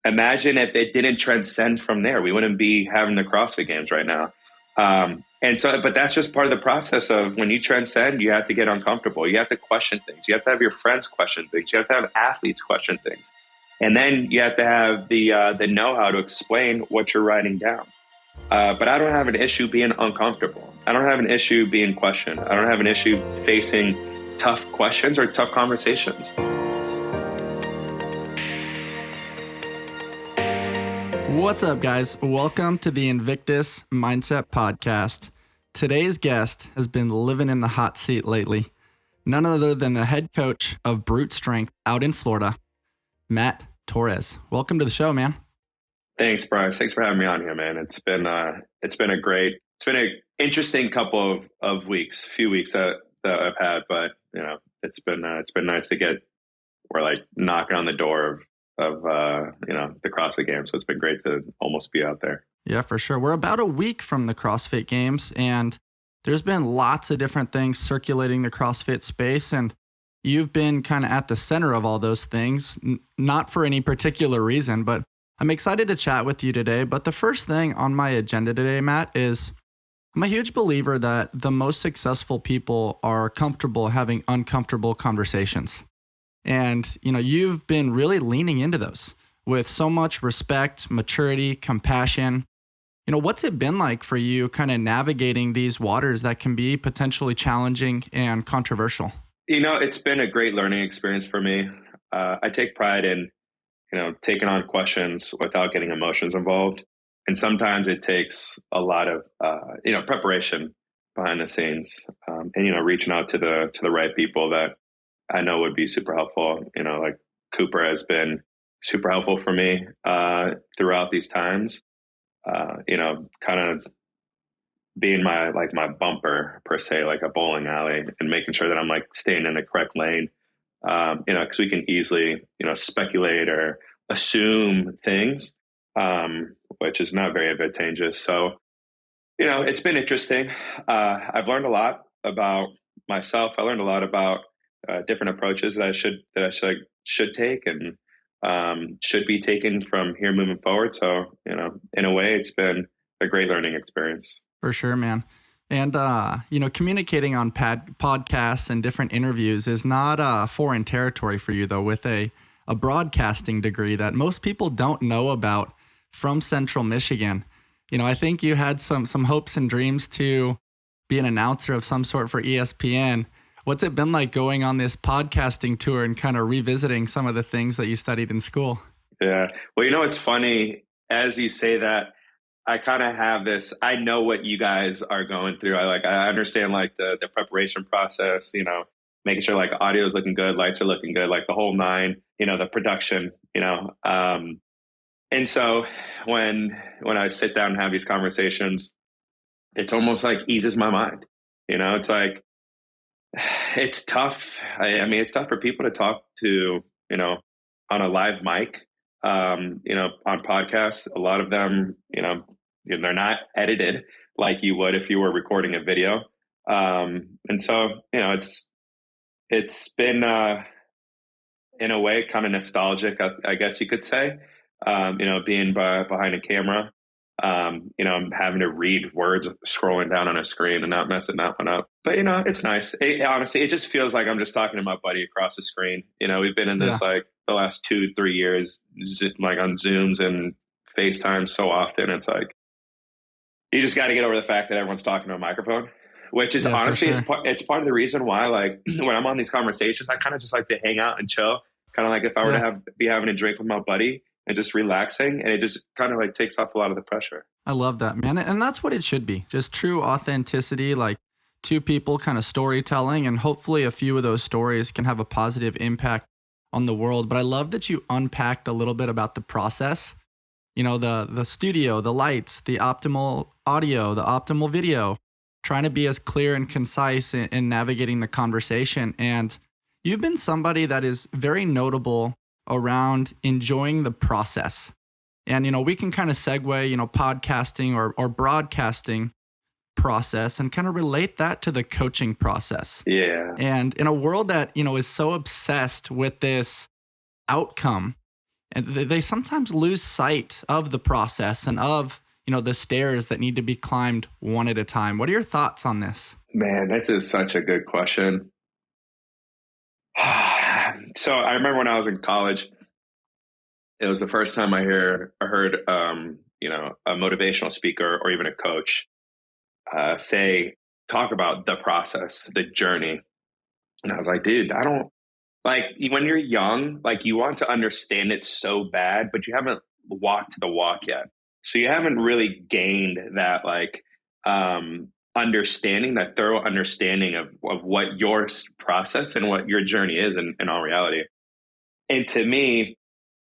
imagine if it didn't transcend from there. We wouldn't be having the CrossFit Games right now. But that's just part of the process of when you transcend, you have to get uncomfortable. You have to question things. You have to have your friends question things. You have to have athletes question things. And then you have to have the know-how to explain what you're writing down. But I don't have an issue being uncomfortable. I don't have an issue being questioned. I don't have an issue facing tough questions or tough conversations. What's up, guys? Welcome to the Invictus Mindset Podcast. Today's guest has been living in the hot seat lately. None other than the head coach of Brute Strength out in Florida, Matt Torres. Welcome to the show, man. Thanks, Bryce. Thanks for having me on here, man. It's been an interesting couple of weeks, few weeks that I've had, but it's been nice to we're like knocking on the door of the CrossFit Games. So it's been great to almost be out there. Yeah, for sure. We're about a week from the CrossFit Games, and there's been lots of different things circulating the CrossFit space, and you've been kind of at the center of all those things, not for any particular reason, but I'm excited to chat with you today. But the first thing on my agenda today, Matt, is I'm a huge believer that the most successful people are comfortable having uncomfortable conversations. And, you've been really leaning into those with so much respect, maturity, compassion. What's it been like for you kind of navigating these waters that can be potentially challenging and controversial? It's been a great learning experience for me. I take pride in, taking on questions without getting emotions involved. And sometimes it takes a lot of, preparation behind the scenes, and, reaching out to the right people that I know would be super helpful. Like Cooper has been super helpful for me throughout these times. Kind of being my bumper per se, like a bowling alley, and making sure that I'm like staying in the correct lane. Because we can easily, speculate or assume things, which is not very advantageous. So, it's been interesting. I've learned a lot about myself. I learned a lot about different approaches that I should take and should be taken from here moving forward. So, in a way, it's been a great learning experience. For sure, man. And, communicating on podcasts and different interviews is not foreign territory for you, though, with a broadcasting degree that most people don't know about from Central Michigan. I think you had some hopes and dreams to be an announcer of some sort for ESPN. What's it been like going on this podcasting tour and kind of revisiting some of the things that you studied in school? Yeah. Well, it's funny as you say that. I kind of have this, I know what you guys are going through. I understand like the preparation process, making sure like audio is looking good, lights are looking good, like the whole nine, the production, and so when I sit down and have these conversations, it's almost like eases my mind. It's like, it's tough. I mean, it's tough for people to talk to, on a live mic, on podcasts. A lot of them, they're not edited like you would if you were recording a video. And so, it's been, in a way, kind of nostalgic, I guess you could say, being behind a camera, having to read words scrolling down on a screen and not messing that one up. But, it's nice. Honestly, it just feels like I'm just talking to my buddy across the screen. We've been in this like the last 2-3 years, like on Zooms and FaceTime so often. It's like, you just got to get over the fact that everyone's talking to a microphone, which is honestly, sure. it's part of the reason why, like when I'm on these conversations, I kind of just like to hang out and chill. Kind of like if I were to be having a drink with my buddy and just relaxing, and it just kind of like takes off a lot of the pressure. I love that, man. And that's what it should be. Just true authenticity, like two people kind of storytelling, and hopefully a few of those stories can have a positive impact on the world. But I love that you unpacked a little bit about the process. The studio, the lights, the optimal audio, the optimal video, trying to be as clear and concise in navigating the conversation. And you've been somebody that is very notable around enjoying the process. And, we can kind of segue, podcasting or broadcasting process and kind of relate that to the coaching process. Yeah. And in a world that, is so obsessed with this outcome, And they sometimes lose sight of the process and of, the stairs that need to be climbed one at a time. What are your thoughts on this? Man, this is such a good question. So I remember when I was in college, it was the first time I heard, a motivational speaker or even a coach talk about the process, the journey. And I was like, dude, I don't like when you're young, like you want to understand it so bad, but you haven't walked the walk yet. So you haven't really gained that understanding, that thorough understanding of what your process and what your journey is in all reality. And to me,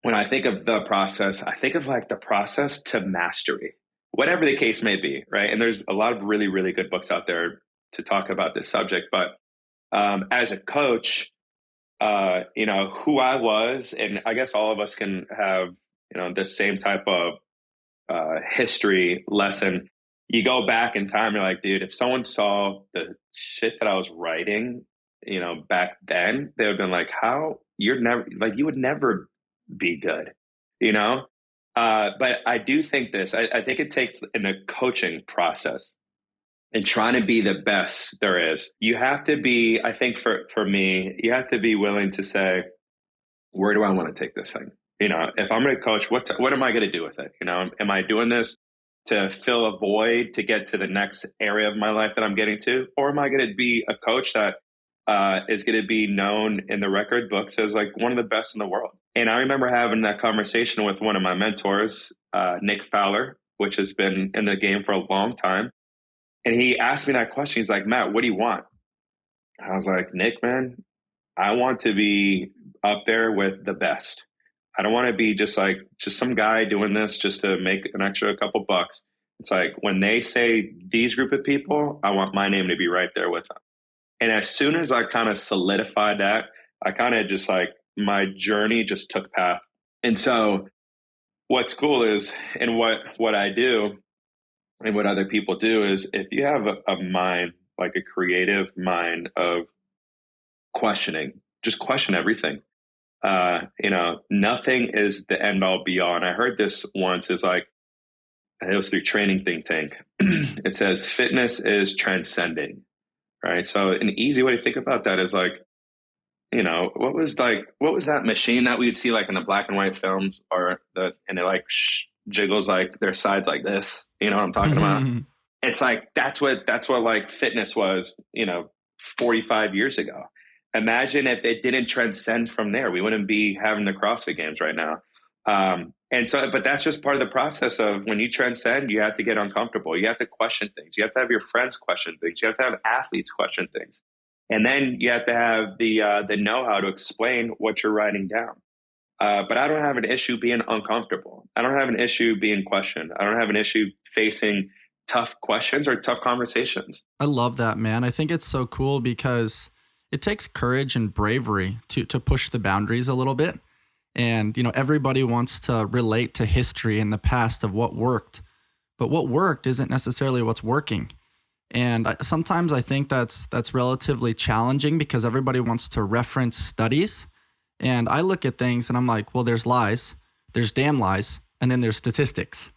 when I think of the process, I think of like the process to mastery, whatever the case may be, right? And there's a lot of really, really good books out there to talk about this subject. But as a coach, who I was, and I guess all of us can have, the same type of history lesson. You go back in time, you're like, dude, if someone saw the shit that I was writing, back then, they would have been like, you would never be good, you know? But I do think I think it takes in a coaching process and trying to be the best there is. You have to be, I think for me, you have to be willing to say, where do I want to take this thing? If I'm going to coach, what am I going to do with it? Am I doing this to fill a void to get to the next area of my life that I'm getting to? Or am I going to be a coach that is going to be known in the record books as like one of the best in the world? And I remember having that conversation with one of my mentors, Nick Fowler, which has been in the game for a long time. And he asked me that question. He's like, Matt, what do you want? I was like, Nick, man, I want to be up there with the best. I don't want to be just some guy doing this just to make an extra couple bucks. It's like when they say these group of people, I want my name to be right there with them. And as soon as I kind of solidified that, I kind of just my journey just took path. And so what's cool is, and what I do and what other people do is, if you have a mind, like a creative mind of questioning, just question everything. Nothing is the end all be all. And I heard this once, it was through Training Think Tank. It says fitness is transcending, right? So an easy way to think about that is what was that machine that we would see like in the black and white films, and it jiggles like their sides like this, you know what I'm talking about? It's like, that's what like fitness was, 45 years ago. Imagine if it didn't transcend from there. We wouldn't be having the CrossFit Games right now. But that's just part of the process of when you transcend, you have to get uncomfortable. You have to question things. You have to have your friends question things. You have to have athletes question things. And then you have to have the know-how to explain what you're writing down. But I don't have an issue being uncomfortable. I don't have an issue being questioned. I don't have an issue facing tough questions or tough conversations. I love that, man. I think it's so cool because it takes courage and bravery to push the boundaries a little bit. And, everybody wants to relate to history in the past of what worked, but what worked isn't necessarily what's working. And sometimes I think that's relatively challenging because everybody wants to reference studies. And I look at things and I'm like, well, there's lies, there's damn lies, and then there's statistics.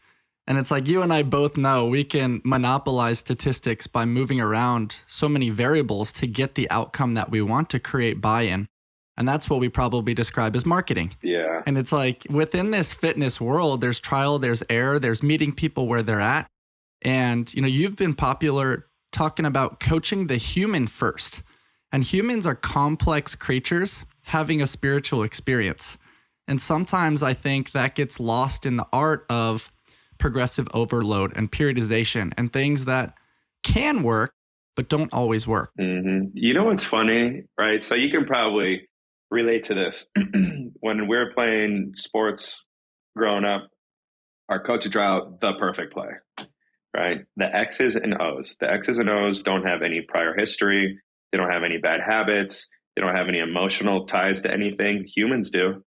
And it's like you and I both know we can monopolize statistics by moving around so many variables to get the outcome that we want to create buy-in. And that's what we probably describe as marketing. Yeah. And it's like within this fitness world, there's trial, there's error, there's meeting people where they're at. And, you've been popular talking about coaching the human first. And humans are complex creatures having a spiritual experience. And sometimes I think that gets lost in the art of progressive overload and periodization and things that can work, but don't always work. Mm-hmm. You know what's funny, right? So you can probably relate to this. When we were playing sports growing up, our coach would draw out the perfect play, right? The X's and O's. The X's and O's don't have any prior history. They don't have any bad habits. They don't have any emotional ties to anything. Humans do,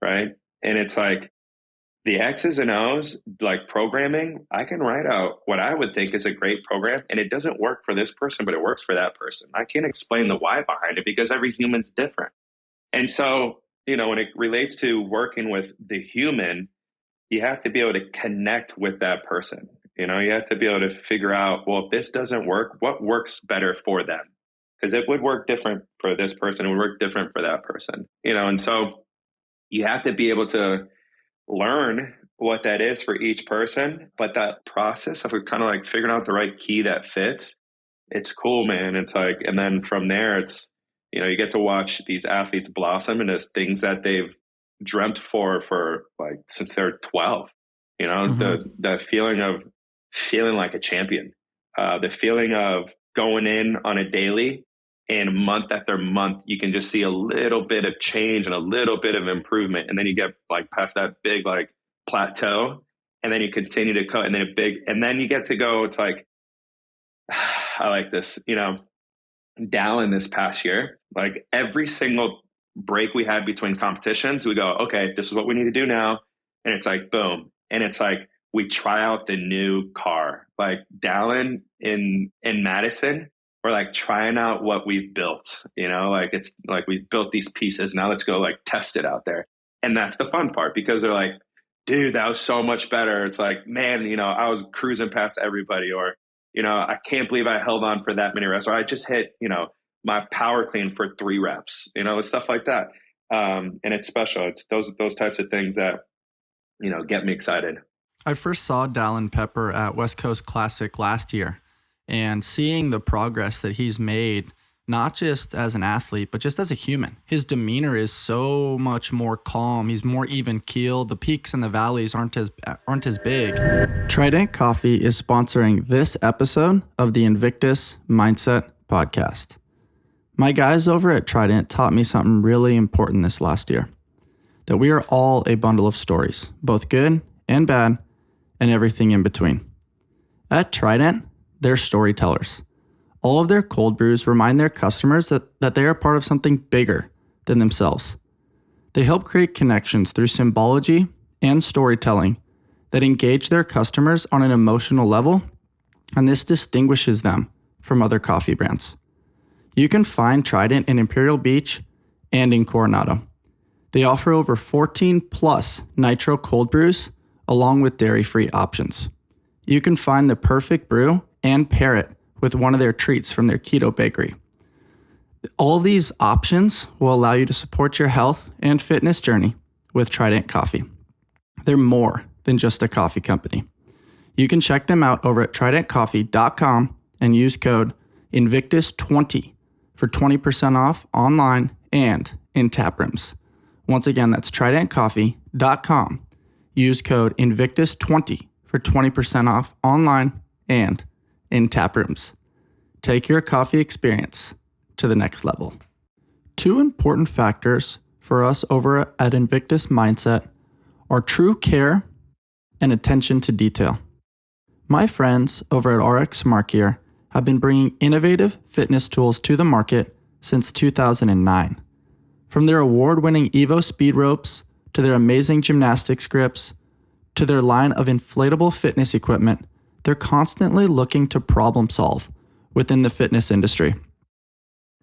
right? And it's like the X's and O's, like programming, I can write out what I would think is a great program, and it doesn't work for this person, but it works for that person. I can't explain the why behind it because every human's different. And so when it relates to working with the human, you have to be able to connect with that person. You have to be able to figure out, well, if this doesn't work, what works better for them? Because it would work different for this person, it would work different for that person, and so you have to be able to learn what that is for each person. But that process of kind of like figuring out the right key that fits, it's cool, man. It's like, and then from there, you get to watch these athletes blossom into things that they've dreamt for like since they're 12. The feeling of feeling like a champion, the feeling of going in on a daily, and month after month, you can just see a little bit of change and a little bit of improvement. And then you get like past that big like plateau, and then you continue to cut, and then and then you get to go, it's like, I like this, Dallin this past year, like every single break we had between competitions, we go, okay, this is what we need to do now. And it's like, boom. And it's like, we try out the new car, like Dallin in Madison. We're like trying out what we've built, like it's like we've built these pieces. Now let's go like test it out there. And that's the fun part, because they're like, dude, that was so much better. It's like, man, I was cruising past everybody, or, I can't believe I held on for that many reps, or I just hit, my power clean for 3 reps, stuff like that. And it's special. It's those types of things that, get me excited. I first saw Dallin Pepper at West Coast Classic last year, and seeing the progress that he's made, not just as an athlete, but just as a human. His demeanor is so much more calm. He's more even keeled. The peaks and the valleys aren't as big. Trident Coffee is sponsoring this episode of the Invictus Mindset Podcast. My guys over at Trident taught me something really important this last year, that we are all a bundle of stories, both good and bad, and everything in between. At Trident, they're storytellers. All of their cold brews remind their customers that they are part of something bigger than themselves. They help create connections through symbology and storytelling that engage their customers on an emotional level, and this distinguishes them from other coffee brands. You can find Trident in Imperial Beach and in Coronado. They offer over 14 plus nitro cold brews along with dairy-free options. You can find the perfect brew and pair it with one of their treats from their keto bakery. All these options will allow you to support your health and fitness journey with Trident Coffee. They're more than just a coffee company. You can check them out over at tridentcoffee.com and use code Invictus20 for 20% off online and in tap rooms. Once again, that's tridentcoffee.com. Use code Invictus20 for 20% off online and in tap rooms. Take your coffee experience to the next level. 2 important factors for us over at Invictus Mindset are true care and attention to detail. My friends over at RX Smart Gear have been bringing innovative fitness tools to the market since 2009. From their award-winning Evo speed ropes to their amazing gymnastics grips to their line of inflatable fitness equipment, they're constantly looking to problem solve within the fitness industry.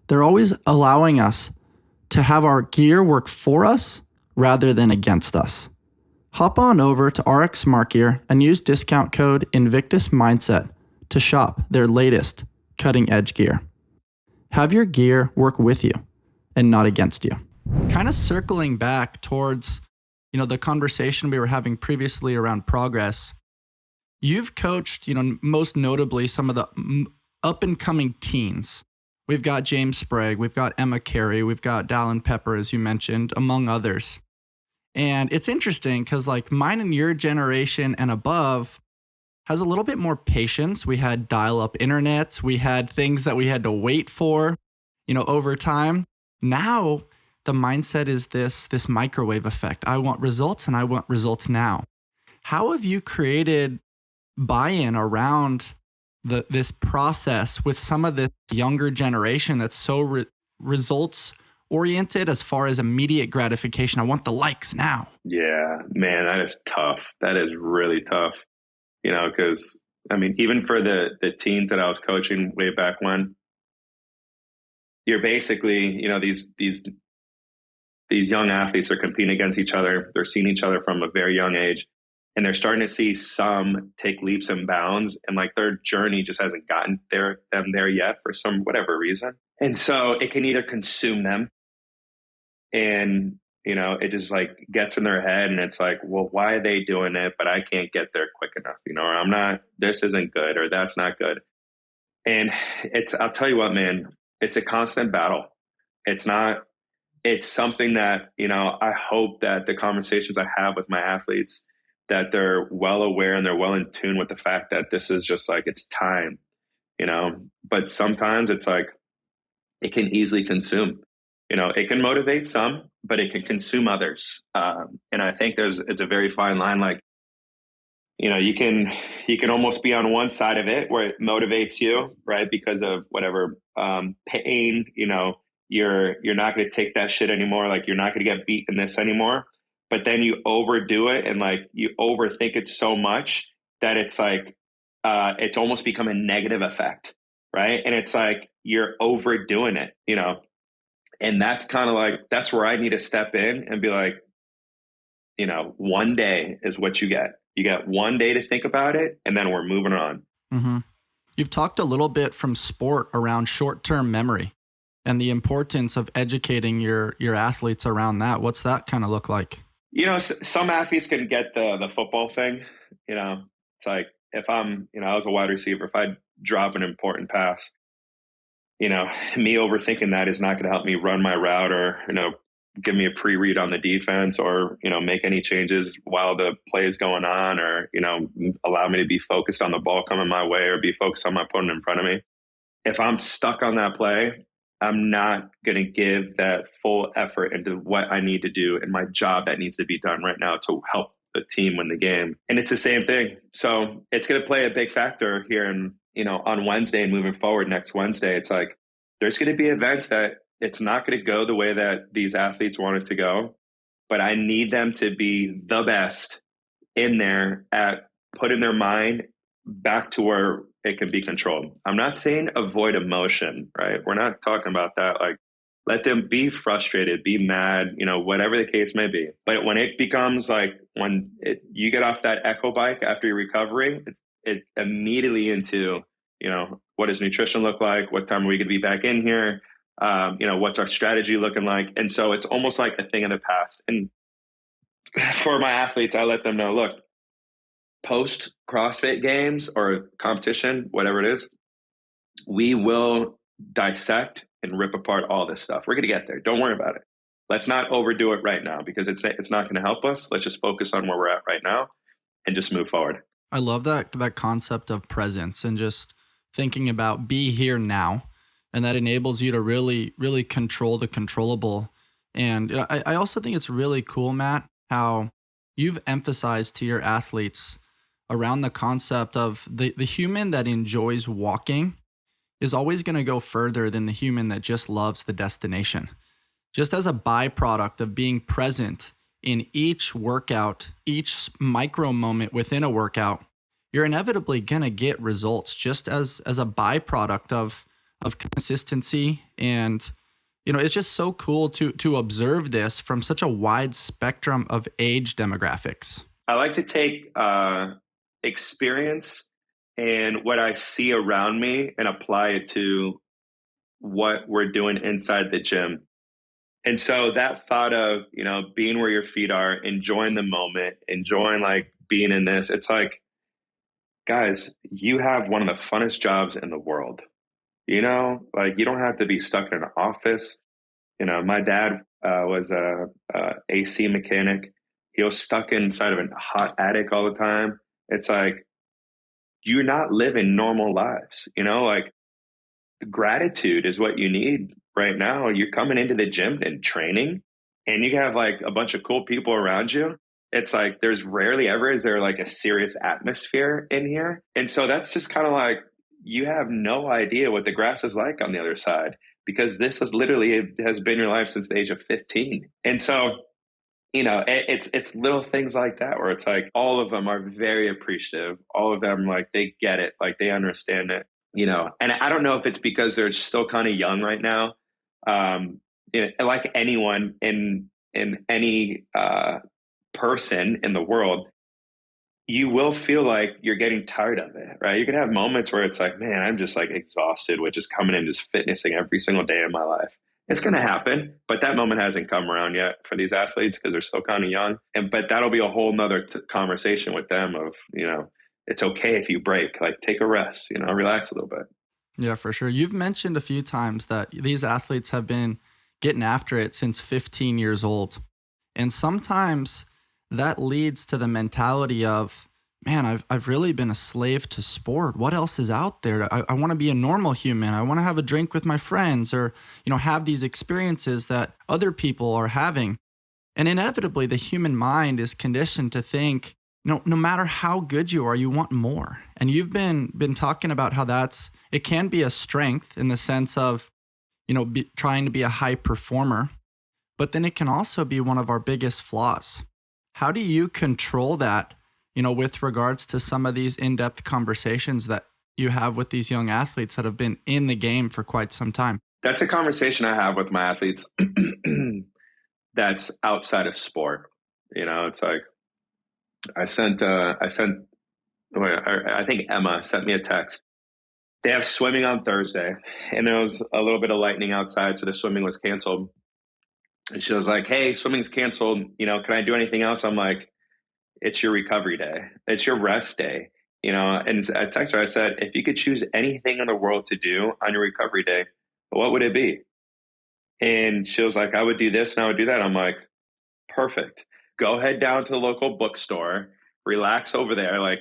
They're always allowing us to have our gear work for us rather than against us. Hop on over to RX Smart Gear and use discount code Invictus Mindset to shop their latest cutting edge gear. Have your gear work with you and not against you. Kind of circling back towards, the conversation we were having previously around progress. You've coached, most notably some of the up and coming teens. We've got James Sprague, we've got Emma Carey, we've got Dallin Pepper, as you mentioned, among others. And it's interesting because like mine and your generation and above has a little bit more patience. We had dial-up internet. We had things that we had to wait for, over time. Now the mindset is this microwave effect. I want results and I want results now. How have you created buy-in around this process with some of the younger generation that's so results oriented as far as immediate gratification? I want the likes now. Yeah, man, that is tough. That is really tough. Because even for the teens that I was coaching way back when, you're basically, these these young athletes are competing against each other. They're seeing each other from a very young age. And they're starting to see some take leaps and bounds, and like their journey just hasn't gotten them there yet for some whatever reason. And so it can either consume them, and it just like gets in their head, and it's like, well, why are they doing it, but I can't get there quick enough, or I'm not, this isn't good, or that's not good. And I'll tell you what, man, it's a constant battle. It's something that, I hope that the conversations I have with my athletes, that they're well aware and they're well in tune with the fact that this is just like, it's time, but sometimes it's like, it can easily consume, it can motivate some, but it can consume others. And I think it's a very fine line. Like, you can almost be on one side of it where it motivates you, right? Because of whatever pain, you're not going to take that shit anymore. Like, you're not going to get beat in this anymore. But then you overdo it, and like you overthink it so much that it's like it's almost become a negative effect, right? And it's like you're overdoing it, and that's kind of like, that's where I need to step in and be like, one day is what you get. You get one day to think about it, and then we're moving on. Mm-hmm. You've talked a little bit from sport around short-term memory and the importance of educating your athletes around that. What's that kind of look like? Some athletes can get the football thing. It's like, if I was a wide receiver, if I drop an important pass, me overthinking that is not going to help me run my route, or, give me a pre-read on the defense, or, make any changes while the play is going on, or, allow me to be focused on the ball coming my way, or be focused on my opponent in front of me. If I'm stuck on that play, I'm not going to give that full effort into what I need to do and my job that needs to be done right now to help the team win the game. And it's the same thing. So it's going to play a big factor here. And, on Wednesday and moving forward next Wednesday, it's like, there's going to be events that it's not going to go the way that these athletes want it to go, but I need them to be the best in there at putting their mind back to where it can be controlled. I'm not saying avoid emotion, right? We're not talking about that. Like, let them be frustrated, be mad, whatever the case may be. But when it becomes like, you get off that echo bike after your recovery, it immediately into, what does nutrition look like? What time are we going to be back in here? What's our strategy looking like? And so it's almost like a thing in the past. And for my athletes, I let them know, look, post CrossFit games or competition, whatever it is, we will dissect and rip apart all this stuff. We're going to get there. Don't worry about it. Let's not overdo it right now, because it's not going to help us. Let's just focus on where we're at right now and just move forward. I love that concept of presence and just thinking about be here now. And that enables you to really, really control the controllable. And I also think it's really cool, Matt, how you've emphasized to your athletes around the concept of the human that enjoys walking is always going to go further than the human that just loves the destination. Just as a byproduct of being present in each workout, each micro moment within a workout, you're inevitably going to get results just as a byproduct of consistency. And, it's just so cool to observe this from such a wide spectrum of age demographics. I like to take experience and what I see around me and apply it to what we're doing inside the gym. And so that thought of, being where your feet are, enjoying the moment, enjoying like being in this, it's like, guys, you have one of the funnest jobs in the world. Like, you don't have to be stuck in an office. My dad was a AC mechanic. He was stuck inside of a hot attic all the time. It's like, you're not living normal lives, like, gratitude is what you need right now. You're coming into the gym and training, and you have like a bunch of cool people around you. It's like, there's rarely ever is there like a serious atmosphere in here. And so that's just kind of like, you have no idea what the grass is like on the other side, because this is literally, it has been your life since the age of 15. And so, it's little things like that where it's like, all of them are very appreciative. All of them, like, they get it, like they understand it, and I don't know if it's because they're still kind of young right now. Like anyone in in any person in the world, you will feel like you're getting tired of it, right? You can have moments where it's like, man, I'm just like exhausted with just coming in, just fitnessing every single day of my life. It's going to happen, but that moment hasn't come around yet for these athletes because they're still kind of young. But that'll be a whole nother conversation with them of, it's okay if you break, like take a rest, relax a little bit. Yeah, for sure. You've mentioned a few times that these athletes have been getting after it since 15 years old. And sometimes that leads to the mentality of, man, I've really been a slave to sport. What else is out there? I want to be a normal human. I want to have a drink with my friends or, have these experiences that other people are having. And inevitably, the human mind is conditioned to think, no matter how good you are, you want more. And you've been talking about how it can be a strength in the sense of, trying to be a high performer, but then it can also be one of our biggest flaws. How do you control that, with regards to some of these in-depth conversations that you have with these young athletes that have been in the game for quite some time? That's a conversation I have with my athletes that's outside of sport. It's like I think Emma sent me a text. They have swimming on Thursday, and there was a little bit of lightning outside, so the swimming was canceled. And she was like, hey, swimming's canceled. Can I do anything else? I'm like, it's your recovery day. It's your rest day. And I texted her, I said, if you could choose anything in the world to do on your recovery day, what would it be? And she was like, I would do this and I would do that. I'm like, perfect. Go ahead down to the local bookstore, relax over there. Like,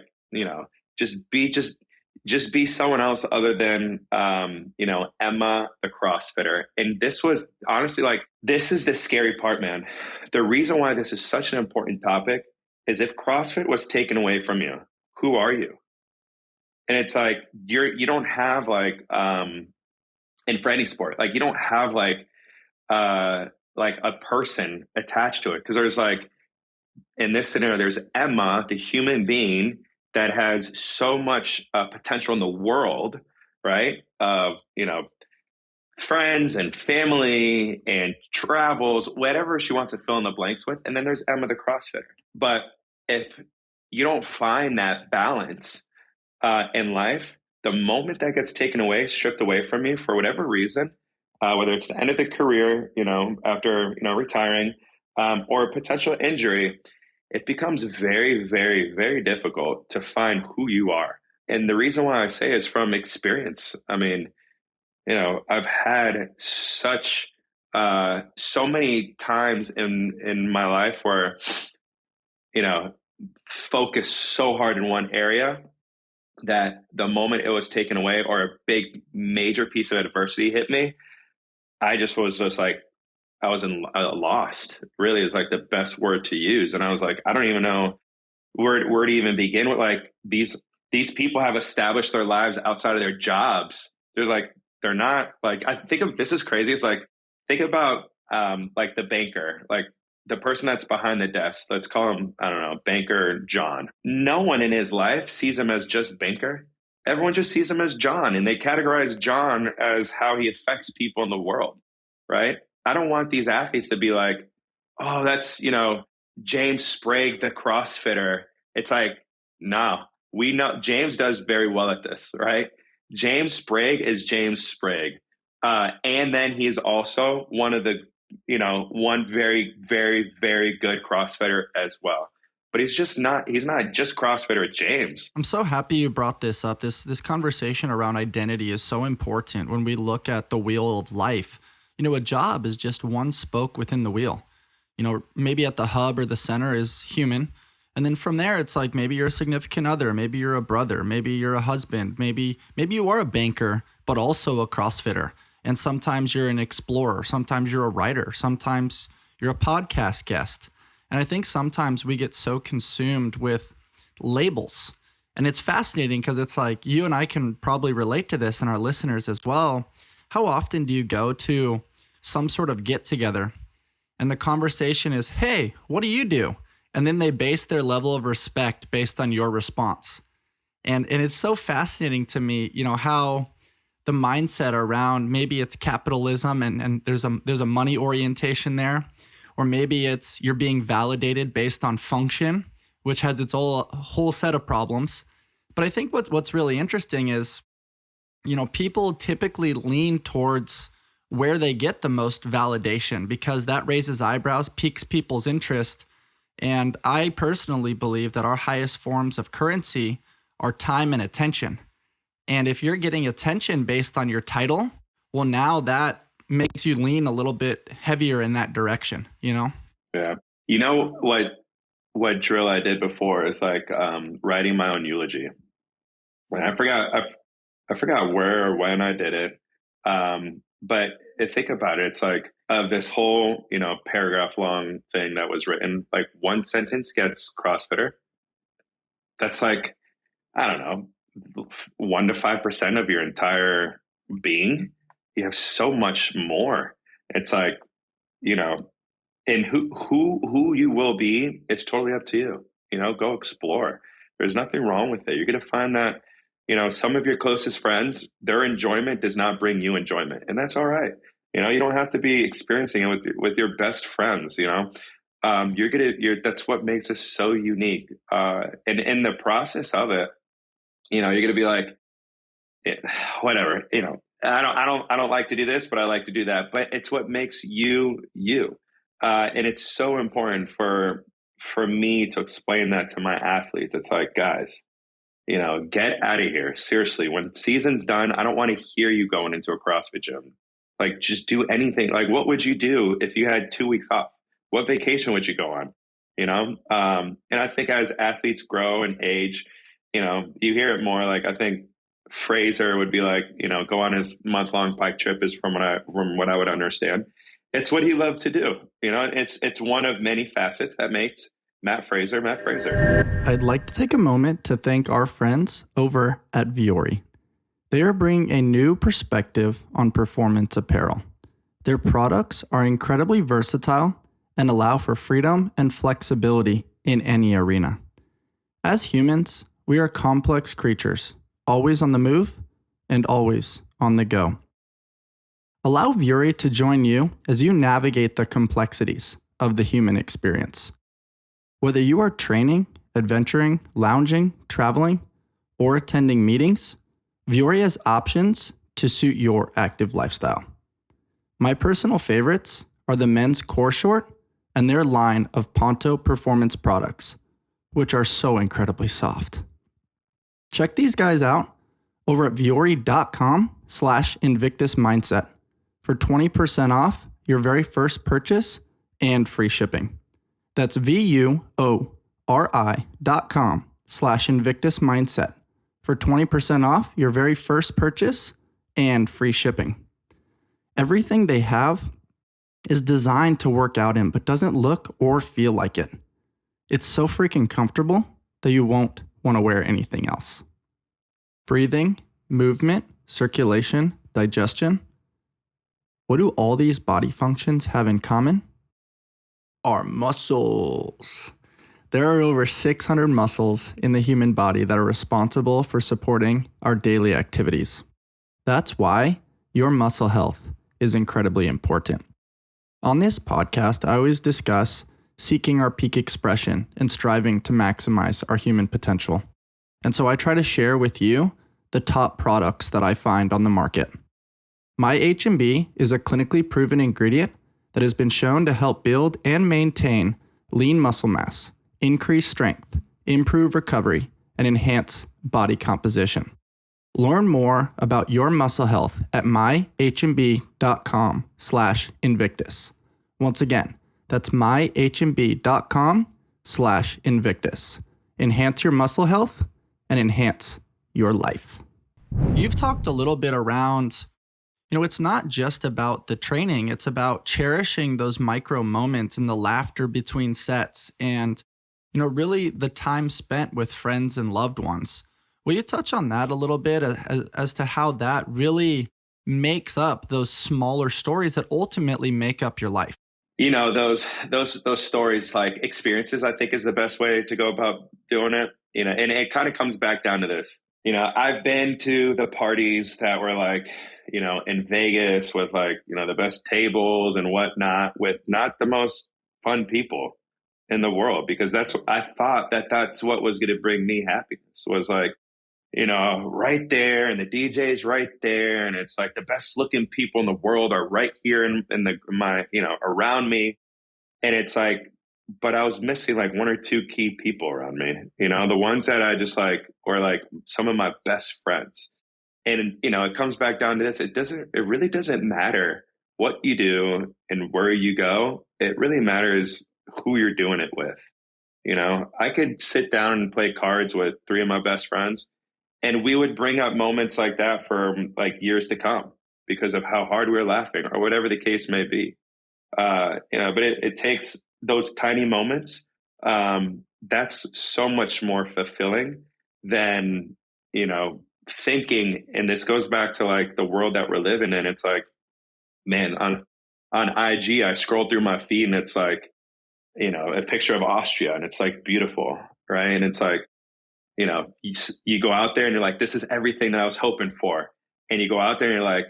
just be someone else other than, Emma, the CrossFitter. And this was honestly this is the scary part, man. The reason why this is such an important topic is if CrossFit was taken away from you, who are you? And it's like, you don't have and for any sport, you don't have a person attached to it. Cause there's in this scenario, there's Emma, the human being that has so much potential in the world, right? Of, friends and family and travels, whatever she wants to fill in the blanks with. And then there's Emma, the CrossFitter. But if you don't find that balance in life, the moment that gets taken away, stripped away from you for whatever reason, whether it's the end of the career, after, retiring, or a potential injury, it becomes very, very, very difficult to find who you are. And the reason why I say is from experience. I mean, I've had so many times in my life where, focus so hard in one area that the moment it was taken away or a big major piece of adversity hit me, I was lost, really is the best word to use. And I was like, I don't even know where to even begin with. These people have established their lives outside of their jobs. They're not I think of this is crazy. It's think about the banker, the person that's behind the desk. Let's call him, I don't know, Banker John. No one in his life sees him as just Banker. Everyone just sees him as John, and they categorize John as how he affects people in the world, right? I don't want these athletes to be like, oh, that's, James Sprague, the CrossFitter. It's no, we know James does very well at this, right? James Sprague is James Sprague. And then he's also one one very, very, very good CrossFitter as well. But he's not just CrossFitter James. I'm so happy you brought this up. This conversation around identity is so important when we look at the wheel of life. A job is just one spoke within the wheel. Maybe at the hub or the center is human. And then from there, it's maybe you're a significant other, maybe you're a brother, maybe you're a husband, maybe you are a banker, but also a CrossFitter. And sometimes you're an explorer, sometimes you're a writer, sometimes you're a podcast guest. And I think sometimes we get so consumed with labels. And it's fascinating because it's you and I can probably relate to this and our listeners as well. How often do you go to some sort of get together and the conversation is, hey, what do you do? And then they base their level of respect based on your response. And it's so fascinating to me, how the mindset around maybe it's capitalism and there's a money orientation there, or maybe it's you're being validated based on function, which has its whole set of problems. But I think what's really interesting is, people typically lean towards where they get the most validation because that raises eyebrows, piques people's interest. And I personally believe that our highest forms of currency are time and attention. And if you're getting attention based on your title, well, now that makes you lean a little bit heavier in that direction, Yeah. What drill I did before is like writing my own eulogy. And I forgot where or when I did it. But think about it, it's like this whole, paragraph long thing that was written, like one sentence gets CrossFitter. That's like, I don't know, 1 to 5% of your entire being. You have so much more. It's like, and who you will be, it's totally up to you. Go explore. There's nothing wrong with it. You're going to find that, some of your closest friends, their enjoyment does not bring you enjoyment, and that's all right. You don't have to be experiencing it with your best friends. That's what makes us so unique. And in the process of it, you're going to be like, whatever. I don't like to do this, but I like to do that. But it's what makes you you. And it's so important for me to explain that to my athletes. It's like, guys, get out of here. Seriously, when season's done, I don't want to hear you going into a CrossFit gym. Like, just do anything. Like, what would you do if you had 2 weeks off? What vacation would you go on? And I think as athletes grow and age, you hear it more. Like, I think Fraser would be like, go on his month-long bike trip is from what I would understand. It's what he loved to do. It's one of many facets that makes Matt Fraser, Matt Fraser. I'd like to take a moment to thank our friends over at Vuori. They are bringing a new perspective on performance apparel. Their products are incredibly versatile and allow for freedom and flexibility in any arena. As humans, we are complex creatures, always on the move and always on the go. Allow Vuori to join you as you navigate the complexities of the human experience. Whether you are training, adventuring, lounging, traveling, or attending meetings, Vuori has options to suit your active lifestyle. My personal favorites are the men's core short and their line of Ponto performance products, which are so incredibly soft. Check these guys out over at vuori.com/Invictus Mindset for 20% off your very first purchase and free shipping. That's VUORI.com/Invictus Mindset for 20% off your very first purchase and free shipping. Everything they have is designed to work out in, but doesn't look or feel like it. It's so freaking comfortable that you won't want to wear anything else. Breathing, movement, circulation, digestion. What do all these body functions have in common? Our muscles. There are over 600 muscles in the human body that are responsible for supporting our daily activities. That's why your muscle health is incredibly important. On this podcast, I always discuss seeking our peak expression and striving to maximize our human potential. And so I try to share with you the top products that I find on the market. My H&B is a clinically proven ingredient that has been shown to help build and maintain lean muscle mass, increase strength, improve recovery, and enhance body composition. Learn more about your muscle health at myhmb.com/Invictus. Once again, that's myhmb.com/Invictus. Enhance your muscle health and enhance your life. You've talked a little bit around, it's not just about the training, it's about cherishing those micro moments and the laughter between sets and, really the time spent with friends and loved ones. Will you touch on that a little bit as to how that really makes up those smaller stories that ultimately make up your life? Those stories, like experiences, I think is the best way to go about doing it. And it kind of comes back down to this. I've been to the parties that were like, in Vegas with like, the best tables and whatnot with not the most fun people in the world, because I thought that's what was going to bring me happiness, was like, right there, and the DJ's right there, and it's like the best looking people in the world are right here around me. And it's like, but I was missing like one or two key people around me, the ones that I just like were like some of my best friends. And, it comes back down to this. It really doesn't matter what you do and where you go. It really matters who you're doing it with. I could sit down and play cards with three of my best friends, and we would bring up moments like that for like years to come because of how hard we were laughing or whatever the case may be. But it takes those tiny moments. That's so much more fulfilling than, thinking. And this goes back to like the world that we're living in. It's like, man, on IG, I scroll through my feed and it's like, a picture of Austria, and it's like beautiful. Right. And it's like, you go out there and you're like, this is everything that I was hoping for. And you go out there and you're like,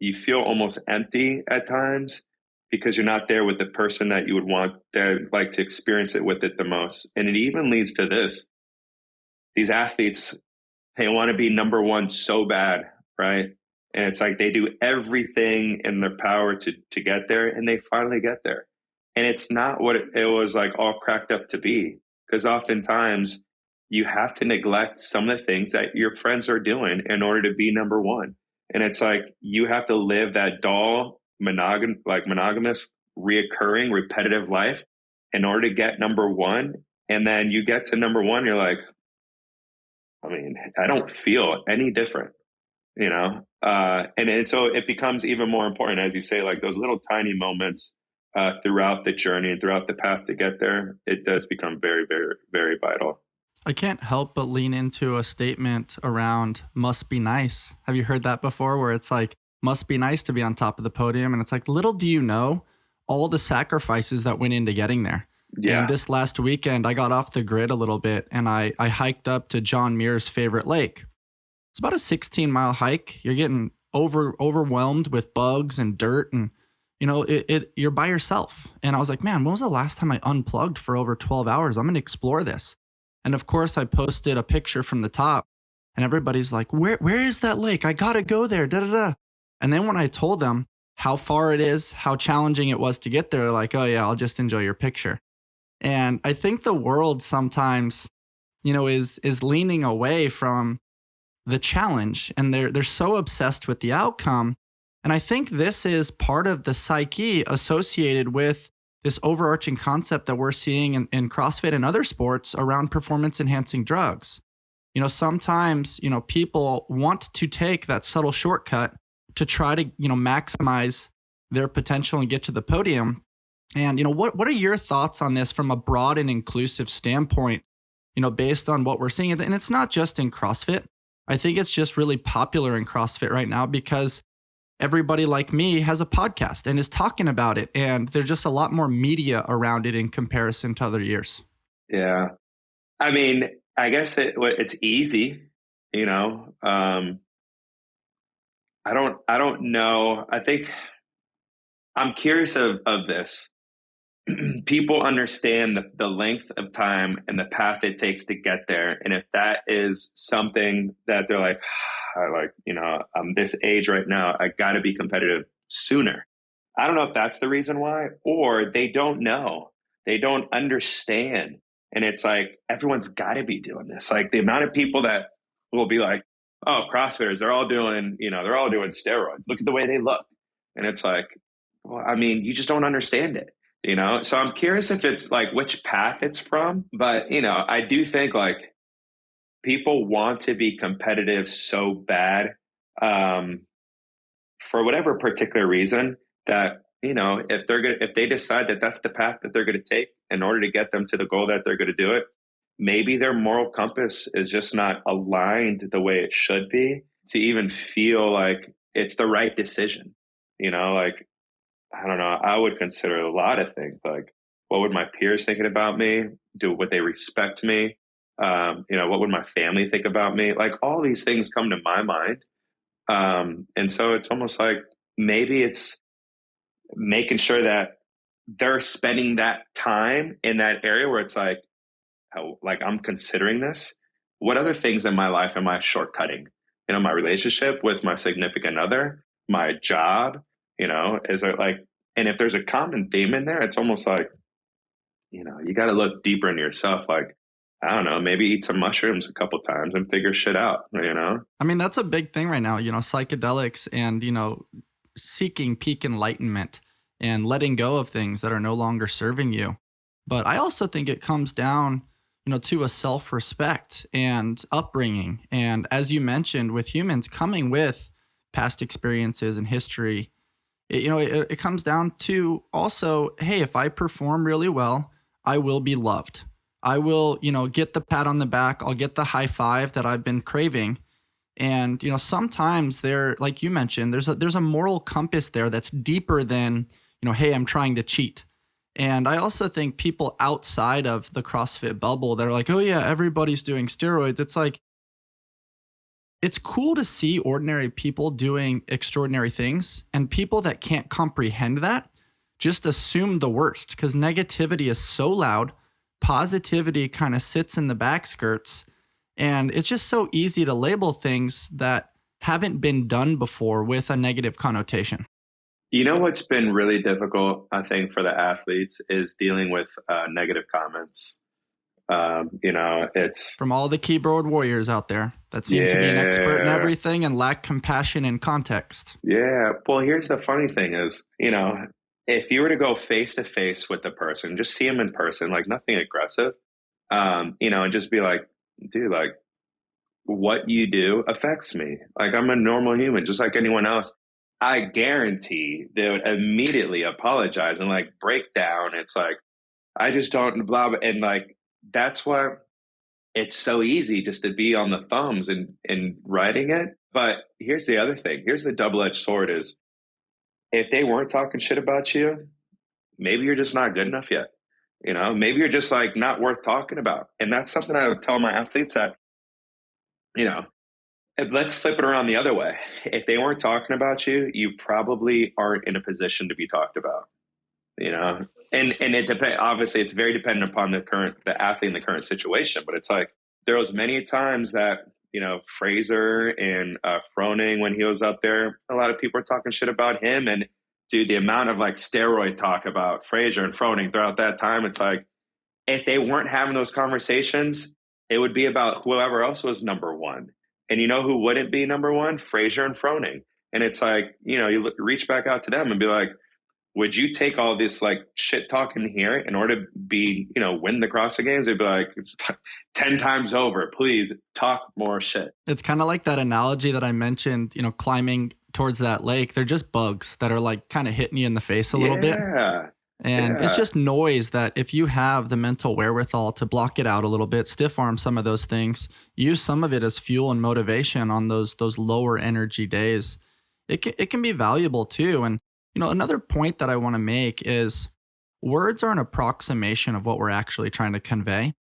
you feel almost empty at times because you're not there with the person that you would want to like to experience it with it the most. And it even leads to this. These athletes, they want to be number one so bad, right? And it's like they do everything in their power to get there, and they finally get there. And it's not what it was like all cracked up to be, because oftentimes you have to neglect some of the things that your friends are doing in order to be number one. And it's like you have to live that dull, monogamous, reoccurring, repetitive life in order to get number one. And then you get to number one, you're like, I mean, I don't feel any different, and so it becomes even more important, as you say, like those little tiny moments throughout the journey and throughout the path to get there. It does become very, very, very vital. I can't help but lean into a statement around must be nice. Have you heard that before, where it's like, must be nice to be on top of the podium? And it's like, little do you know all the sacrifices that went into getting there. Yeah. And this last weekend, I got off the grid a little bit and I hiked up to John Muir's favorite lake. It's about a 16-mile hike. You're getting overwhelmed with bugs and dirt, and you're by yourself. And I was like, man, when was the last time I unplugged for over 12 hours? I'm going to explore this. And of course, I posted a picture from the top, and everybody's like, where is that lake? I got to go there, da-da-da. And then when I told them how far it is, how challenging it was to get there, like, oh yeah, I'll just enjoy your picture. And I think the world sometimes, is leaning away from the challenge, and they're so obsessed with the outcome. And I think this is part of the psyche associated with this overarching concept that we're seeing in CrossFit and other sports around performance enhancing drugs. Sometimes, people want to take that subtle shortcut to try to, maximize their potential and get to the podium. And, what are your thoughts on this from a broad and inclusive standpoint, based on what we're seeing? And it's not just in CrossFit. I think it's just really popular in CrossFit right now because everybody like me has a podcast and is talking about it. And there's just a lot more media around it in comparison to other years. Yeah. I mean, I guess it's easy, I don't know. I think I'm curious of this. People understand the length of time and the path it takes to get there. And if that is something that they're like, I'm this age right now, I got to be competitive sooner. I don't know if that's the reason why, or they don't know. They don't understand. And it's like, everyone's got to be doing this. Like the amount of people that will be like, oh, CrossFitters, they're all doing steroids. Look at the way they look. And it's like, well, I mean, you just don't understand it. So I'm curious if it's like which path it's from, but I do think like people want to be competitive so bad, for whatever particular reason, that, if they decide that that's the path that they're going to take in order to get them to the goal that they're going to do it, maybe their moral compass is just not aligned the way it should be to even feel like it's the right decision. Like, I don't know. I would consider a lot of things, like what would my peers thinking about me? Would they respect me? What would my family think about me? Like all these things come to my mind. And so it's almost like maybe it's making sure that they're spending that time in that area where it's like, how, like I'm considering this. What other things in my life am I shortcutting? My relationship with my significant other, my job, is there like, and if there's a common theme in there, it's almost like, you got to look deeper into yourself. Like, I don't know, maybe eat some mushrooms a couple times and figure shit out. I mean, that's a big thing right now, psychedelics and, seeking peak enlightenment and letting go of things that are no longer serving you. But I also think it comes down, to a self-respect and upbringing. And as you mentioned, with humans coming with past experiences and history, it comes down to also, hey, if I perform really well, I will be loved. I will, get the pat on the back. I'll get the high five that I've been craving. And, sometimes there, like you mentioned, there's a moral compass there that's deeper than, hey, I'm trying to cheat. And I also think people outside of the CrossFit bubble that are like, oh yeah, everybody's doing steroids. It's like, it's cool to see ordinary people doing extraordinary things, and people that can't comprehend that just assume the worst because negativity is so loud. Positivity kind of sits in the back skirts, and it's just so easy to label things that haven't been done before with a negative connotation. What's been really difficult, I think, for the athletes is dealing with negative comments. It's from all the keyboard warriors out there that seem to be an expert in everything and lack compassion and context. Yeah. Well, here's the funny thing is, if you were to go face to face with the person, just see them in person, like nothing aggressive, and just be like, dude, like what you do affects me. Like I'm a normal human, just like anyone else. I guarantee they would immediately apologize and like break down. It's like, I just don't blah, blah. And like, that's why it's so easy just to be on the thumbs and writing it. But here's the other thing. Here's the double-edged sword is if they weren't talking shit about you, maybe you're just not good enough yet. Maybe you're just like not worth talking about. And that's something I would tell my athletes that, let's flip it around the other way. If they weren't talking about you, you probably aren't in a position to be talked about, and it depends. Obviously, it's very dependent upon the athlete in the current situation. But it's like there was many times that Fraser and Froning when he was up there, a lot of people were talking shit about him. And dude, the amount of like steroid talk about Fraser and Froning throughout that time, it's like if they weren't having those conversations, it would be about whoever else was number one. And who wouldn't be number one? Fraser and Froning. And it's like, you reach back out to them and be like, would you take all this like shit talking here in order to be, win the CrossFit Games? They'd be like 10 times over, please talk more shit. It's kind of like that analogy that I mentioned, climbing towards that lake. They're just bugs that are like kind of hitting you in the face a little bit. And it's just noise that if you have the mental wherewithal to block it out a little bit, stiff arm some of those things, use some of it as fuel and motivation on those lower energy days, it can be valuable too. And, another point that I want to make is words are an approximation of what we're actually trying to convey,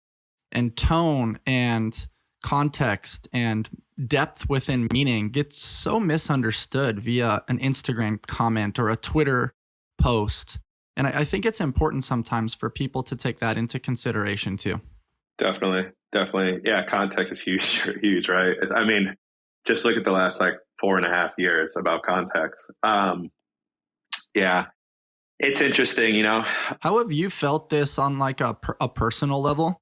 and tone and context and depth within meaning gets so misunderstood via an Instagram comment or a Twitter post. And I think it's important sometimes for people to take that into consideration too. Definitely. Yeah, context is huge, right? I mean, just look at the last like 4.5 years about context. Yeah, it's interesting, How have you felt this on like a personal level?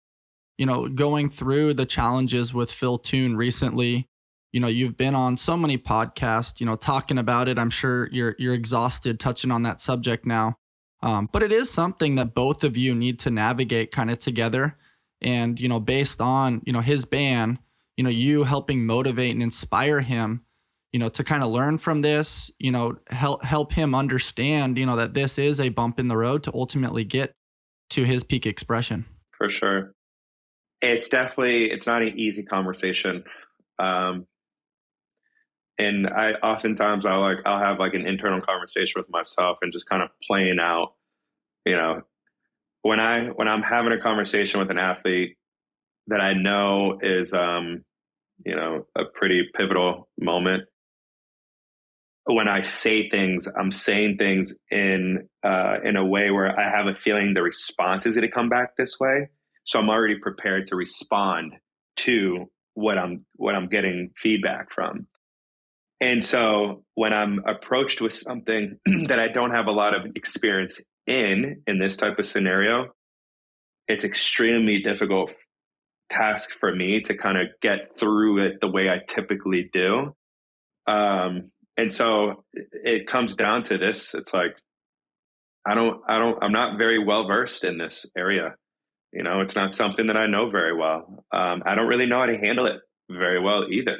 Going through the challenges with Phil Toon recently, you've been on so many podcasts, talking about it. I'm sure you're exhausted touching on that subject now. But it is something that both of you need to navigate kind of together. And, based on, his ban, you helping motivate and inspire him, to kind of learn from this, help him understand, that this is a bump in the road to ultimately get to his peak expression. For sure. It's not an easy conversation. And I'll have like an internal conversation with myself and just kind of playing out, when I'm having a conversation with an athlete that I know is, a pretty pivotal moment, when I say things, I'm saying things in a way where I have a feeling the response is going to come back this way. So I'm already prepared to respond to what I'm getting feedback from. And so when I'm approached with something that I don't have a lot of experience in this type of scenario, it's extremely difficult task for me to kind of get through it the way I typically do. And so it comes down to this. It's like, I'm not very well versed in this area. It's not something that I know very well. I don't really know how to handle it very well either.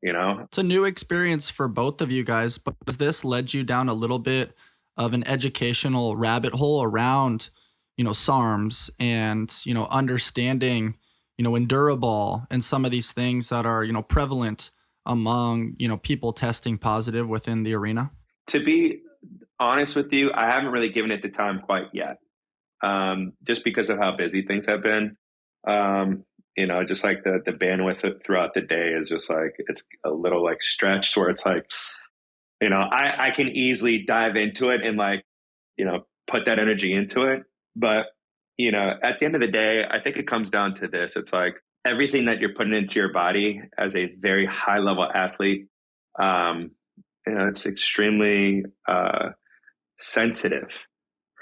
It's a new experience for both of you guys, but has this led you down a little bit of an educational rabbit hole around, SARMs and, understanding, Endurable and some of these things that are, prevalent among, people testing positive within the arena? To be honest with you, I haven't really given it the time quite yet. Just because of how busy things have been. Just like the bandwidth throughout the day is just like, it's a little like stretched where it's like, I can easily dive into it and like, put that energy into it. But, at the end of the day, I think it comes down to this. It's like everything that you're putting into your body as a very high level athlete, it's extremely sensitive.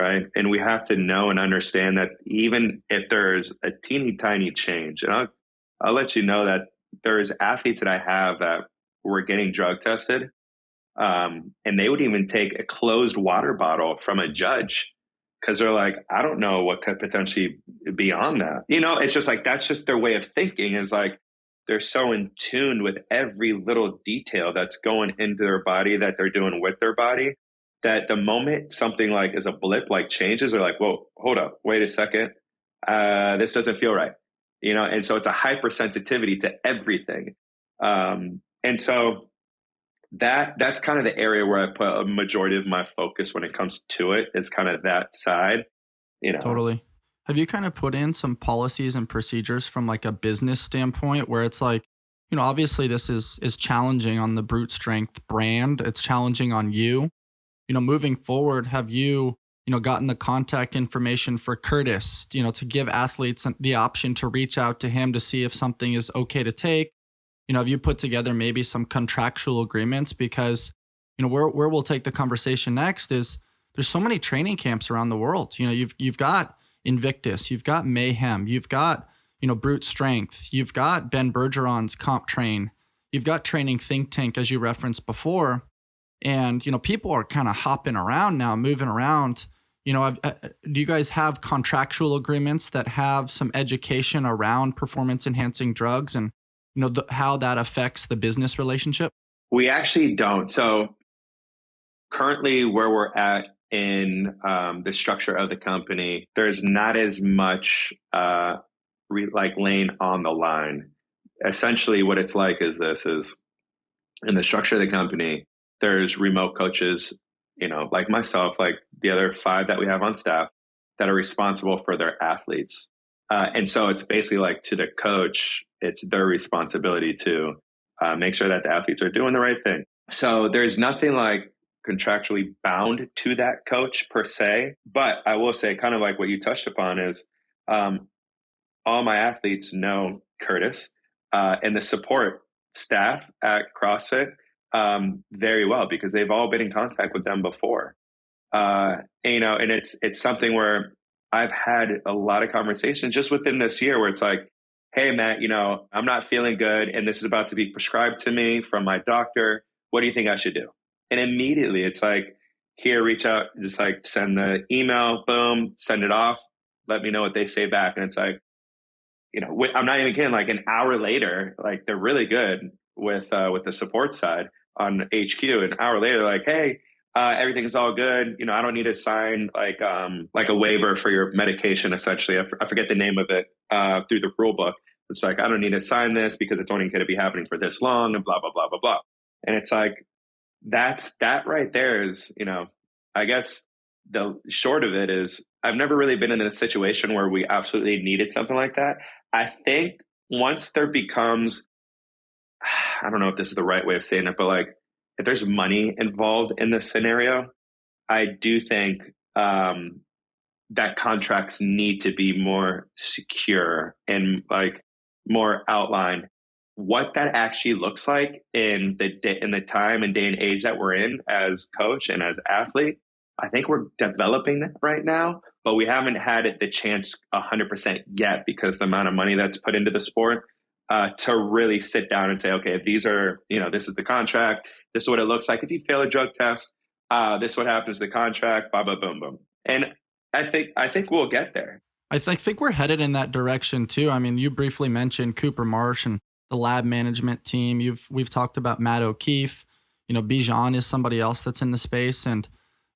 Right. And we have to know and understand that even if there's a teeny tiny change, and I'll let you know that there's athletes that I have that were getting drug tested, and they would even take a closed water bottle from a judge because they're like, I don't know what could potentially be on that. It's just like, that's just their way of thinking, is like, they're so in tune with every little detail that's going into their body, that they're doing with their body, that the moment something like is a blip, like changes, they're like, whoa, hold up, wait a second. This doesn't feel right. And so it's a hypersensitivity to everything. And so that's kind of the area where I put a majority of my focus when it comes to it, is kind of that side, Totally. Have you kind of put in some policies and procedures from like a business standpoint where it's like, obviously this is challenging on the Brute Strength brand. It's challenging on you. Moving forward, have you, gotten the contact information for Curtis, to give athletes the option to reach out to him to see if something is okay to take? Have you put together maybe some contractual agreements? Because, where we'll take the conversation next is there's so many training camps around the world. You've got Invictus, you've got Mayhem, you've got, Brute Strength, you've got Ben Bergeron's Comp Train, you've got Training Think Tank, as you referenced before. And, people are kind of hopping around now, moving around. Do you guys have contractual agreements that have some education around performance enhancing drugs and, how that affects the business relationship? We actually don't. So currently where we're at in the structure of the company, there's not as much like laying on the line. Essentially what it's like is in the structure of the company, there's remote coaches, like myself, like the other 5 that we have on staff, that are responsible for their athletes. And so it's basically like, to the coach, it's their responsibility to make sure that the athletes are doing the right thing. So there's nothing like contractually bound to that coach per se. But I will say, kind of like what you touched upon, is all my athletes know Curtis and the support staff at CrossFit very well, because they've all been in contact with them before. And it's something where I've had a lot of conversations just within this year where it's like, hey, Matt, I'm not feeling good and this is about to be prescribed to me from my doctor. What do you think I should do? And immediately it's like, here, reach out, just like send the email, boom, send it off. Let me know what they say back. And it's like, I'm not even kidding, like an hour later, like they're really good with the support side on HQ. An hour later, like, hey, everything's all good. I don't need to sign like a waiver for your medication. Essentially, I forget the name of it through the rule book. It's like, I don't need to sign this because it's only going to be happening for this long, and blah blah blah blah blah. And it's like, that right there is, I guess the short of it is, I've never really been in a situation where we absolutely needed something like that. I think once there becomes, I don't know if this is the right way of saying it, but like, if there's money involved in this scenario, I do think that contracts need to be more secure and like more outlined. What that actually looks like in the time and day and age that we're in as coach and as athlete, I think we're developing that right now, but we haven't had it the chance 100% yet because the amount of money that's put into the sport to really sit down and say, okay, if these are, this is the contract, this is what it looks like. If you fail a drug test, this is what happens to the contract, blah, blah, boom, boom. And I think we'll get there. I think we're headed in that direction too. I mean, you briefly mentioned Cooper Marsh and the lab management team. We've talked about Matt O'Keefe. Bijan is somebody else that's in the space. And,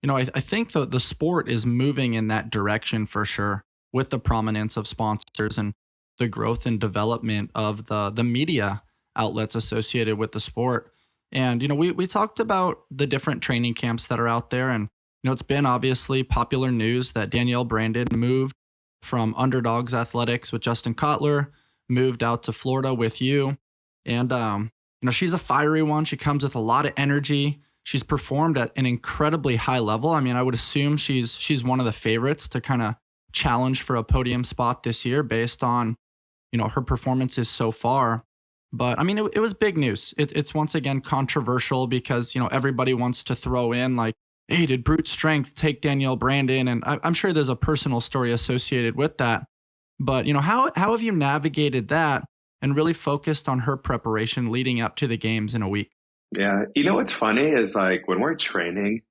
I think the sport is moving in that direction for sure with the prominence of sponsors and the growth and development of the media outlets associated with the sport. And, we talked about the different training camps that are out there. And, it's been obviously popular news that Danielle Brandon moved from Underdogs Athletics with Justin Kotler, moved out to Florida with you. And, she's a fiery one. She comes with a lot of energy. She's performed at an incredibly high level. I mean, I would assume she's one of the favorites to kind of challenge for a podium spot this year based on, her performances so far. But I mean, it was big news. It's once again controversial because, everybody wants to throw in like, hey, did brute strength take Danielle Brandon? And I'm sure there's a personal story associated with that. But, how have you navigated that and really focused on her preparation leading up to the games in a week? Yeah. What's funny is like when we're training,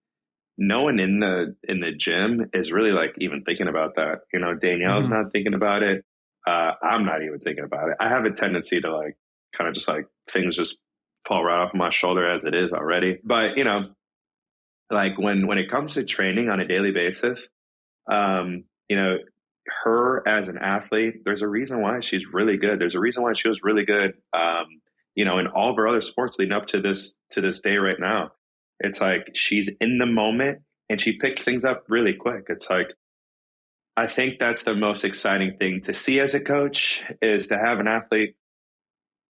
no one in the gym is really like even thinking about that. Danielle's not thinking about it. I'm not even thinking about it. I have a tendency to like kind of just like things just fall right off my shoulder as it is already. But, like when it comes to training on a daily basis, her as an athlete, there's a reason why she's really good. There's a reason why she was really good, in all of her other sports leading up to this day right now. It's like she's in the moment and she picks things up really quick. It's like, I think that's the most exciting thing to see as a coach is to have an athlete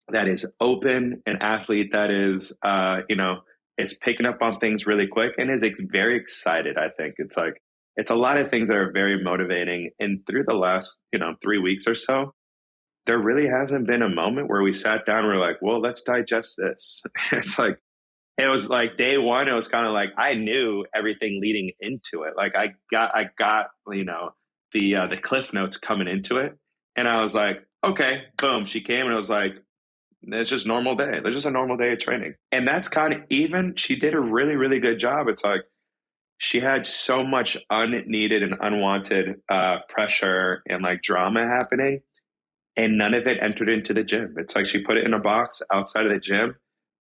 that is open, an athlete that is, is picking up on things really quick and is very excited. I think it's like, it's a lot of things that are very motivating. And through the last, 3 weeks or so, there really hasn't been a moment where we sat down and we're like, well, let's digest this. It's like, it was like day one, it was kind of like, I knew everything leading into it. Like I got, the cliff notes coming into it. And I was like, okay, boom. She came and it was like, it's just normal day. There's just a normal day of training. And that's kind of even, she did a really, really good job. It's like, she had so much unneeded and unwanted pressure and like drama happening. And none of it entered into the gym. It's like she put it in a box outside of the gym.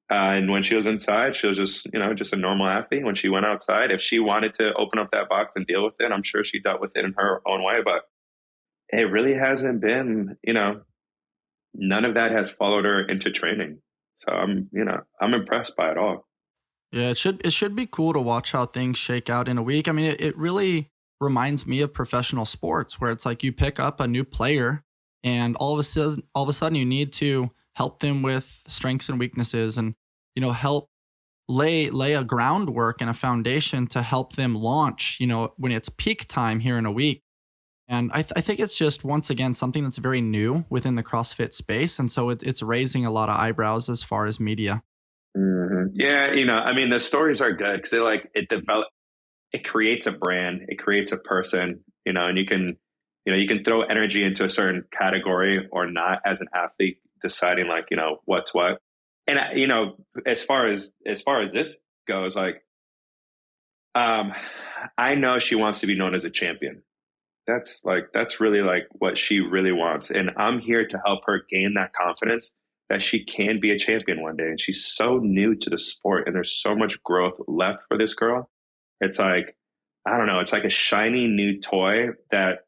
And when she was inside, she was just, just a normal athlete. When she went outside, if she wanted to open up that box and deal with it, I'm sure she dealt with it in her own way. But it really hasn't been, none of that has followed her into training. So I'm impressed by it all. Yeah, it should be cool to watch how things shake out in a week. I mean, it really reminds me of professional sports where it's like you pick up a new player and all of a sudden you need to help them with strengths and weaknesses and help lay a groundwork and a foundation to help them launch, when it's peak time here in a week. And I think it's just, once again, something that's very new within the CrossFit space. And so it's raising a lot of eyebrows as far as media. Mm-hmm. Yeah. The stories are good because it creates a brand, it creates a person, and you can throw energy into a certain category or not as an athlete deciding like, what's what. And, as far as this goes, like, I know she wants to be known as a champion. That's really like what she really wants. And I'm here to help her gain that confidence that she can be a champion one day. And she's so new to the sport and there's so much growth left for this girl. It's like, I don't know, it's like a shiny new toy that,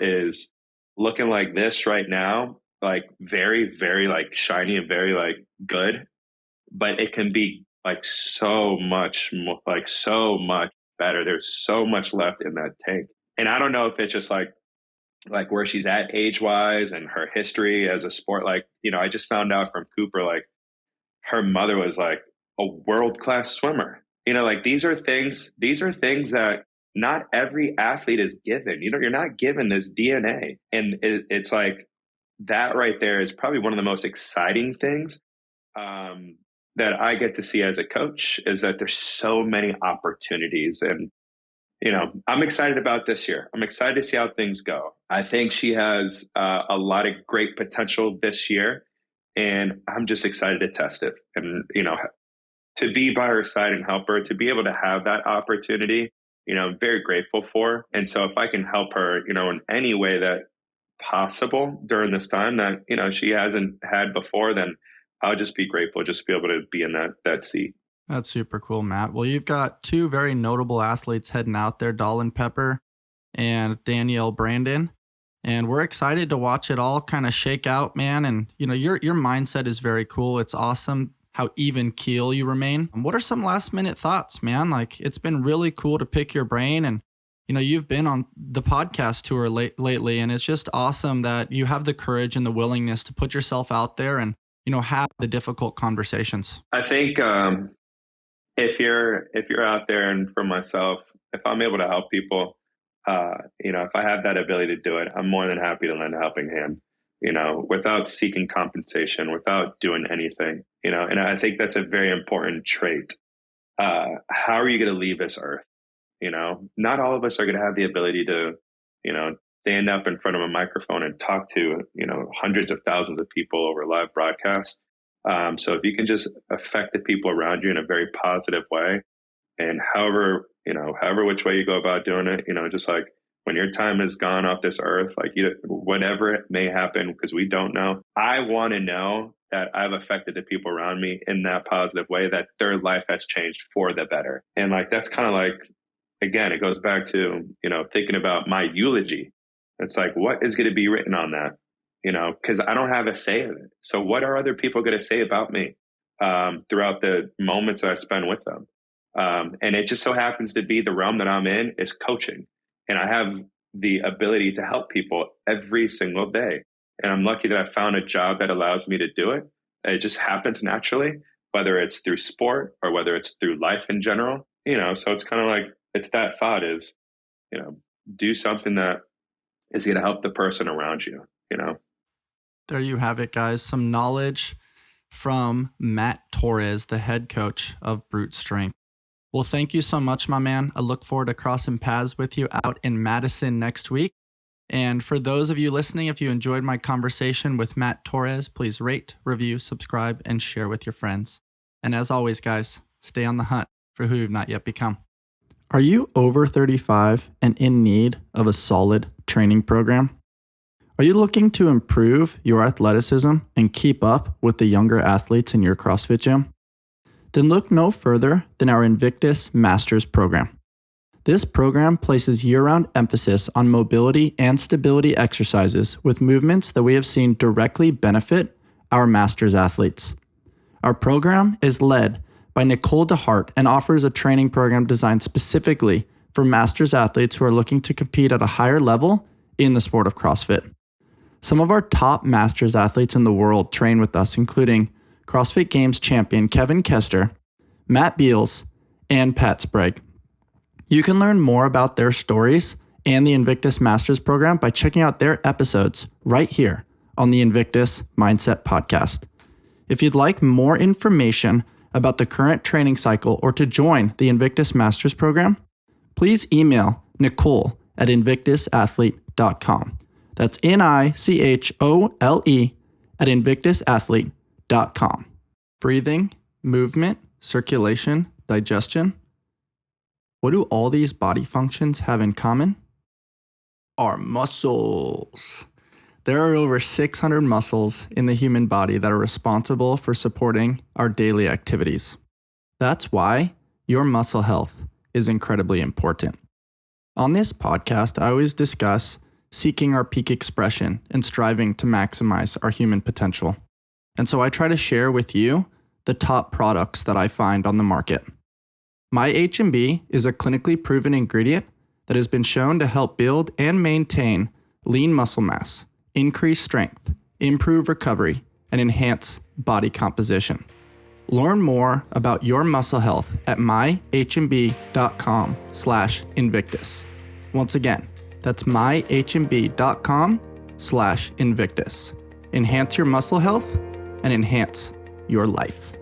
is looking like this right now, like very, very like shiny and very like good, but it can be like so much better. There's so much left in that tank. And I don't know if it's just like where she's at age wise and her history as a sport. Like, I just found out from Cooper, like her mother was like a world-class swimmer. Like these are things that not every athlete is given. You're not given this DNA. And it's like that right there is probably one of the most exciting things that I get to see as a coach, is that there's so many opportunities. And I'm excited about this year. I'm excited to see how things go. I think she has a lot of great potential this year, and I'm just excited to test it. And, to be by her side and help her, to be able to have that opportunity, I'm very grateful for. And so if I can help her, in any way that possible during this time that, she hasn't had before, then I'll just be grateful just to be able to be in that seat. That's super cool, Matt. Well, you've got two very notable athletes heading out there, Dallin Pepper and Danielle Brandon. And we're excited to watch it all kind of shake out, man. And, your mindset is very cool. It's awesome how even keel you remain. What are some last minute thoughts, man? Like, it's been really cool to pick your brain. And, you've been on the podcast tour lately, and it's just awesome that you have the courage and the willingness to put yourself out there and, have the difficult conversations. I think if you're out there, and for myself, if I'm able to help people, if I have that ability to do it, I'm more than happy to lend a helping hand, without seeking compensation, without doing anything, and I think that's a very important trait. How are you going to leave this earth? Not all of us are going to have the ability to, stand up in front of a microphone and talk to, hundreds of thousands of people over live broadcast. So if you can just affect the people around you in a very positive way, and however which way you go about doing it, just like when your time is gone off this earth, like whatever it may happen, because we don't know, I want to know that I've affected the people around me in that positive way, that their life has changed for the better. And like, that's kind of like, again, it goes back to, thinking about my eulogy. It's like, what is going to be written on that? Because I don't have a say in it. So what are other people going to say about me throughout the moments that I spend with them? And it just so happens to be the realm that I'm in is coaching. And I have the ability to help people every single day. And I'm lucky that I found a job that allows me to do it. It just happens naturally, whether it's through sport or whether it's through life in general. So it's kind of like, it's that thought is, do something that is going to help the person around you, There you have it, guys. Some knowledge from Matt Torres, the head coach of Brute Strength. Well, thank you so much, my man. I look forward to crossing paths with you out in Madison next week. And for those of you listening, if you enjoyed my conversation with Matt Torres, please rate, review, subscribe, and share with your friends. And as always, guys, stay on the hunt for who you've not yet become. Are you over 35 and in need of a solid training program? Are you looking to improve your athleticism and keep up with the younger athletes in your CrossFit gym? Then look no further than our Invictus Masters program. This program places year-round emphasis on mobility and stability exercises with movements that we have seen directly benefit our Masters athletes. Our program is led by Nicole DeHart and offers a training program designed specifically for Masters athletes who are looking to compete at a higher level in the sport of CrossFit. Some of our top Masters athletes in the world train with us, including CrossFit Games champion Kevin Kester, Matt Beals, and Pat Sprague. You can learn more about their stories and the Invictus Masters program by checking out their episodes right here on the Invictus Mindset Podcast. If you'd like more information about the current training cycle or to join the Invictus Masters program, please email Nicole at invictusathlete.com. That's NICHOLE at invictusathlete.com. Breathing, movement, circulation, digestion. What do all these body functions have in common? Our muscles. There are over 600 muscles in the human body that are responsible for supporting our daily activities. That's why your muscle health is incredibly important. On this podcast, I always discuss seeking our peak expression and striving to maximize our human potential. And so I try to share with you the top products that I find on the market. My H&B is a clinically proven ingredient that has been shown to help build and maintain lean muscle mass, increase strength, improve recovery, and enhance body composition. Learn more about your muscle health at myhmb.com/Invictus. Once again, that's myhmb.com/Invictus. Enhance your muscle health and enhance your life.